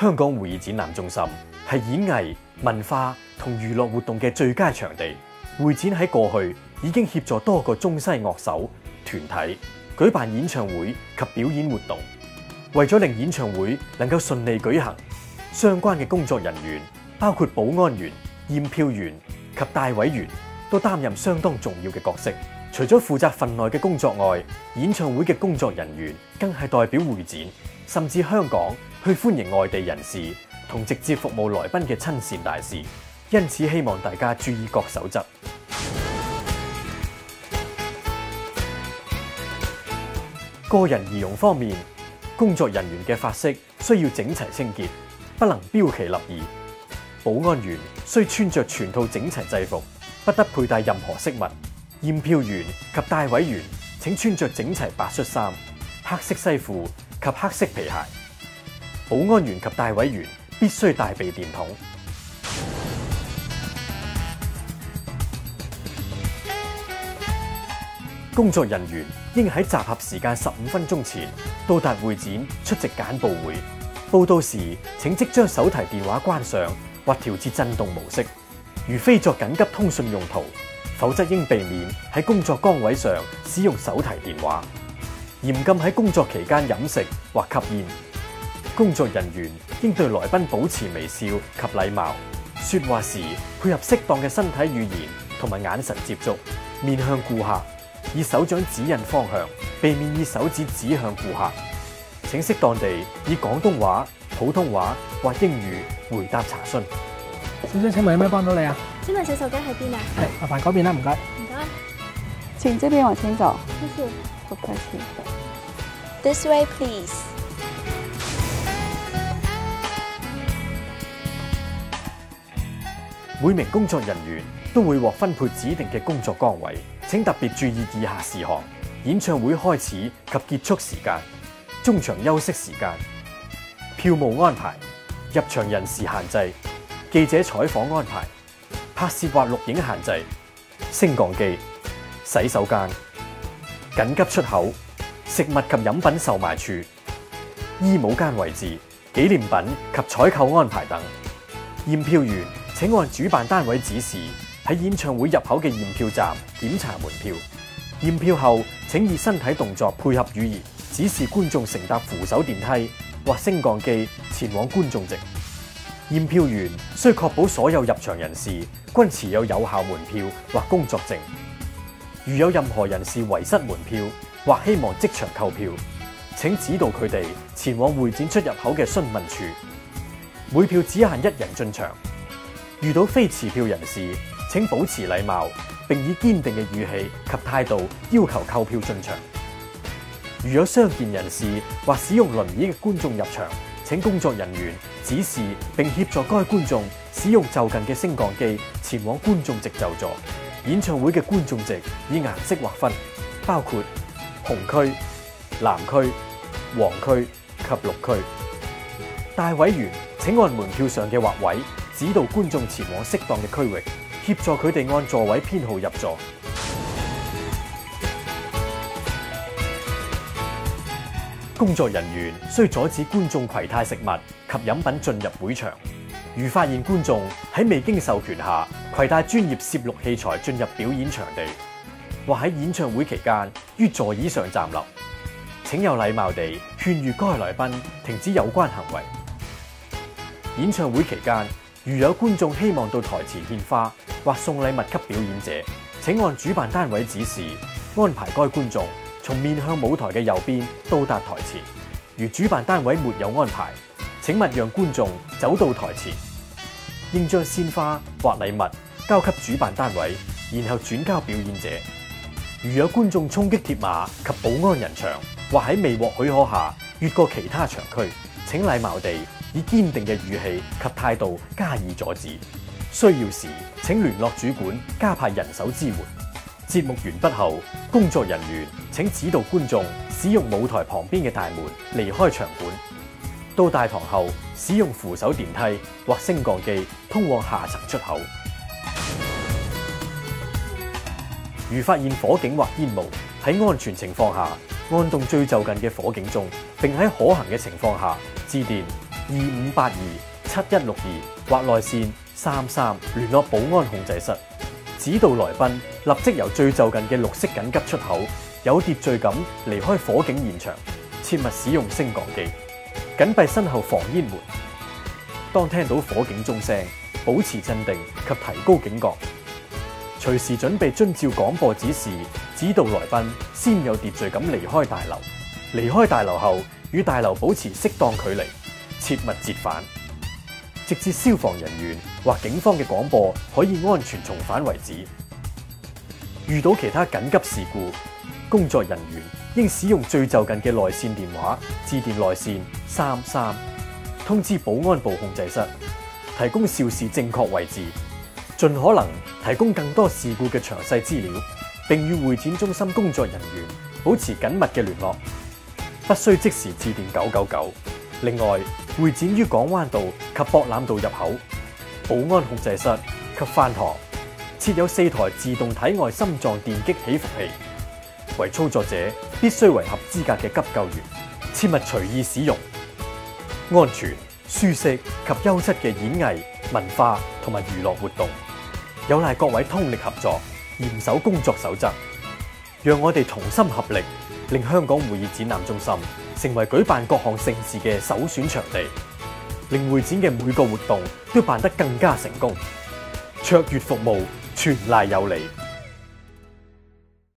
香港會議展覽中心係演藝、文化同娛樂活動嘅最佳場地。會展喺過去已經協助多個中西樂手團體舉辦演唱會及表演活動。為咗令演唱會能夠順利舉行，相關嘅工作人員包括保安員、驗票員及大委員都擔任相當重要嘅角色。除咗負責份內嘅工作外，演唱會嘅工作人員更係代表會展，甚至香港去歡迎外地人士同直接服務來賓嘅親善大使。因此希望大家注意各守則。個人儀容方面，工作人員嘅髮飾需要整齊清潔，不能標奇立異。保安員需穿着全套整齊制服，不得佩戴任何飾物。驗票員及大委員請穿着整齊白恤衫、黑色西褲及黑色皮鞋。保安員及大委員必須帶備電筒。工作人員應喺集合時間15分鐘前到達會展出席簡報會。報到時請即將手提電話關上或調節震動模式，如非作緊急通訊用途，否則應避免喺工作崗位上使用手提電話。嚴禁喺工作期間飲食或吸煙。工作人員應對來賓保持微笑及禮貌，說話時配合適當嘅身體語言同埋眼神接觸，面向顧客，以手掌指引方向，避免以手指指向顧客。請適當地以廣東話、普通話或英語回答查詢。小姐，請問有咩幫到你啊？請問洗手間喺邊啊？係，麻煩嗰邊啦，唔該。唔該。請這邊往前走。謝謝。不客氣。This way, please. 每名工作人員都會獲分配指定嘅工作崗位，請特別注意以下事項：演唱會開始及結束時間、中場休息時間、票務安排、入場人士限制、記者採訪安排、拍攝或錄影限制、升降機、洗手間、緊急出口、食物及飲品售賣處、衣帽間位置、紀念品及採購安排等。驗票員請按主辦單位指示喺演唱會入口嘅驗票站檢查門票。驗票後，請以身體動作配合語言指示觀眾乘搭扶手電梯或升降機前往觀眾席。驗票員需確保所有入場人士均持有有效門票或工作證。如有任何人士遺失門票或希望即場購票，請指導佢哋前往會展出入口嘅詢問處。每票只限1人進場。遇到非持票人士，請保持禮貌，並以堅定嘅語氣及態度要求購票進場。如有傷健人士或使用輪椅嘅觀眾入場，請工作人員指示並協助該觀眾使用就近嘅升降機前往觀眾席就座。演唱會嘅觀眾席以顏色劃分，包括紅區、藍區、黃區及綠區。大委員請按門票上嘅劃位指導觀眾前往適當嘅區域，協助佢哋按座位編號入座。工作人員需阻止觀眾攜帶食物及飲品進入會場。如發現觀眾喺未經授權下攜帶專業攝錄器材進入表演場地，或喺演唱會期間於座椅上站立，請有禮貌地勸喻該來賓停止有關行為。演唱會期間，如有觀眾希望到台前獻花或送禮物給表演者，請按主辦單位指示安排該觀眾從面向舞台嘅右邊到達台前。如主辦單位沒有安排，請勿讓觀眾走到台前，應將鮮花或禮物交給主辦單位，然後轉交表演者。如有觀眾衝擊鐵馬及保安人牆，或喺未獲許可下越過其他場區，請禮貌地以堅定嘅語氣及態度加以阻止。需要時請聯絡主管加派人手支援。節目完畢後，工作人員請指導觀眾使用舞台旁邊嘅大門離開場館。到大堂後，使用扶手電梯或升降機通往下層出口。如發現火警或煙霧，喺安全情況下按動最就近嘅火警鐘，並喺可行嘅情況下致電25827162或內線33聯絡保安控制室，指導來賓立即由最就近嘅綠色緊急出口有秩序咁離開火警現場，切勿使用升降機，緊閉身後防煙門。當聽到火警鐘聲，保持鎮定及提高警覺，隨時準備遵照廣播指示，指導來賓先有秩序咁離開大樓。離開大樓後，與大樓保持適當距離，切勿折返，直至消防人員或警方嘅廣播可以安全重返為止。遇到其他緊急事故，工作人員應使用最就近嘅內線電話致電內線33，通知保安部控制室，提供肇事正確位置，盡可能提供更多事故嘅詳細資料，並與會展中心工作人員保持緊密嘅聯絡，不需即時致電999。另外，會展於港灣道及博覽道入口、保安控制室及飯堂設有4台自動體外心臟電擊起伏器，為操作者必須為合資格嘅急救員，切勿隨意使用。安全、舒適及優質嘅演藝、文化同埋娛樂活動，有賴各位通力合作，嚴守工作守則，讓我哋同心合力，令香港會議展覽中心成為舉辦各項盛事嘅首選場地，令會展嘅每個活動都辦得更加成功。卓越服務，全賴有你。